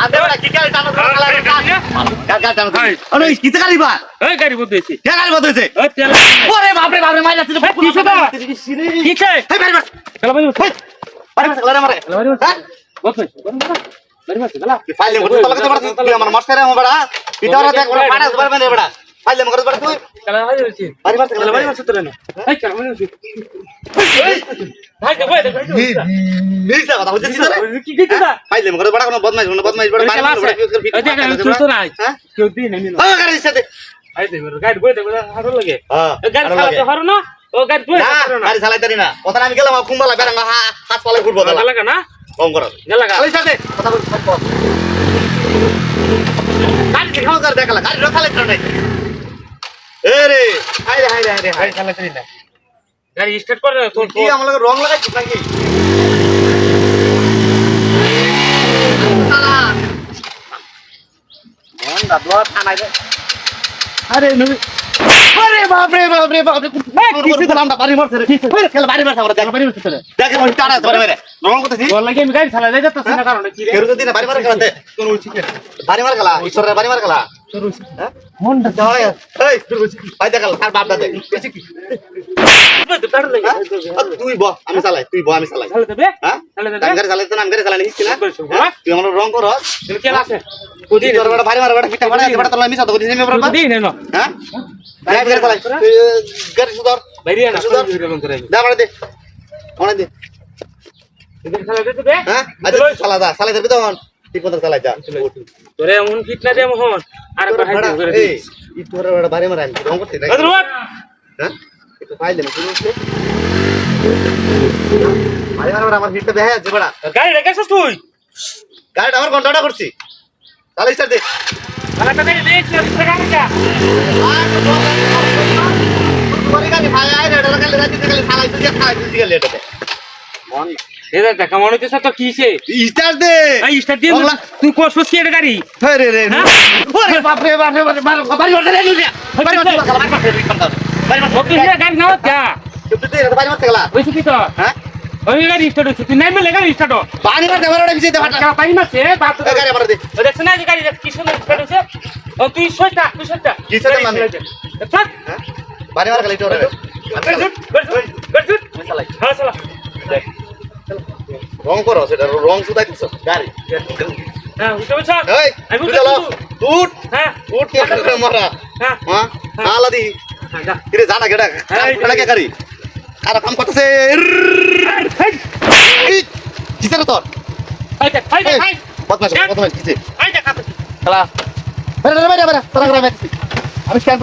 আদে বড় কি গাড়ি টানো খেলা গাড়ি টানো আরে কিতে গাড়ি বা এই গাড়ি বদলেছি কে গাড়ি বদলেছে ওই তেল ওরে বাপ রে মাই যাচ্ছে কিছে দা কিছে এই বাড়ি বাস খেলা বাড়ি বাড়ি বাস খেলা মারে বাড়ি হ্যাঁ বদলেছি বাড়ি বাস খেলা ফাইলে মধ্যে তলকে তো বড় তুই আমার মস্কারে আমার বড় পিটারা দেখ বড় পাড়া জবার মানে বড় ফাইলে মগর বড় তুই খেলা বাড়ি হচ্ছে বাড়ি বাস খেলা বাড়ি বাস তোরে না এই খেলা বাড়ি হচ্ছে ভাই দেখো মিছা কথা বলছিস না কি কিছে দা ফাইলে মগর বড় কোনো বদমাইশ বড় বাড়ি বাস এই দেখ তুই তো নাই হ্যাঁ কেউ দি নাই ও গাড়ির সাথে আই দে গাড়ি বই দেখো হারো লাগে হ্যাঁ গাড়ি চালাতে পারো না ও গাড়ি বই না গাড়ি চালাইতারি না কথা আমি গেলাম কুম্বালা বেরাঙ্গা হাত পালে ফুটবল ভালো লাগে না কম করো লাগা গাড়ির সাথে কথা বল গাড়ি দেখাও কর দেখালা গাড়ি রখালে তো নাই এ রে হাই রে গাড়ি চালাতে না গাড়ি স্টার্ট করে তোর কি আমার লগে রং লাগাইছিস নাকি মন দাদুয়া থানায় রে আরে নবী আরে বাপ রে কিছু তো নামটা বাড়ি মারছে রে ওই খেলা বাড়ি মারছে আমরা দেখ বাড়ি মারছে রে দেখ ওই টাড়া ধরে মেরে রং করতেছি তোর লাগি আমি গাড়ি চালাই যাইতাছি না কারণে কি রে কেরু দিন বাড়ি মার খেলাতে কোন উঠছি বাড়ি মার খেলা ঈশ্বরের বাড়ি মার খেলা হ্যাঁ মনটা জয় এই ভাই দেখাল আর বাপ দাদা তুই ব আমি চালাই তুই ব আমি চালাই চালাই দেবে হ্যাঁ চালাই দেবে গাড়ি চালাই তো নাম গাড়ি চালাই নিছিস না তুই আমার রং কর তুমি কেলা আছে কোদি তোর বড় বাড়ি মার বড় পিটা বড় বড় তোলা মিছা তো কোদি নেমে বড় দি নেনো হ্যাঁ গাড়ি চালাই গাড়ি সুদর বাইরে না সুদর দে বড় দে ওনে দে এদের চালাই দেবে হ্যাঁ আচ্ছা চালা দা চালাই দেবি তখন ঠিক মতো চালাই যা তোরে এমন ফিট না দে মোহন আর বাহাই করে এই ই তোর বড় বাড়ি মার আমি রং করতে নাই ধন্যবাদ হ্যাঁ একটু ফাইলে না শুনুস বাড়ি মার আমার হিটটা দেখা যাচ্ছে বড় গাড়ি রেখেছিস তুই গাড়িটা আমার ঘন্টাটা করছি চালাই স্টার্ট দে গাড়িটা গাড়ি দেখছিস গাড়ি যা এদের দেখা মনে হচ্ছে তো কিসে স্টার্ট দে এই স্টার্ট দিয়ে তুই কোন সুসি এর গাড়ি রে রে ওরে বাপ রে বাড়ি মারতে রে লুলিয়া বাড়ি মারতে ওকে গাড়ি নাও যা বাড়ি মারতে গেলা ওই কি তো হ্যাঁ ওই গাড়ি স্টার্ট হচ্ছে তুই নাই মেলে গাড়ি স্টার্ট বাড়ি মারতে বড় বিজে দে ফাটা পাই মারছে বাপ তো গাড়ি মার দে দেখছ না যে গাড়ি কি সুন্দর স্টার্ট হচ্ছে ও তুই সইটা কি সাথে মানে চল হ্যাঁ বাড়ি মার গেলে তো রে গড়জুট চালাই হ্যাঁ চালা দেখ রং করো সেটা রং সুদাই দিছ গাড়ি হ্যাঁ উঠে বসা এই আমি তুই চালা উঠ হ্যাঁ উঠ কে মারা হ্যাঁ হ্যাঁ আলাদি হ্যাঁ যা কিরে জানা গেডা গেডা কে করি আর কাম করতেছে কিসের তোর হাই দেখ হাই বদমাশ কিসে হাই দেখ খেলা বেরা বেরা বেরা তোরা আমি স্ক্যান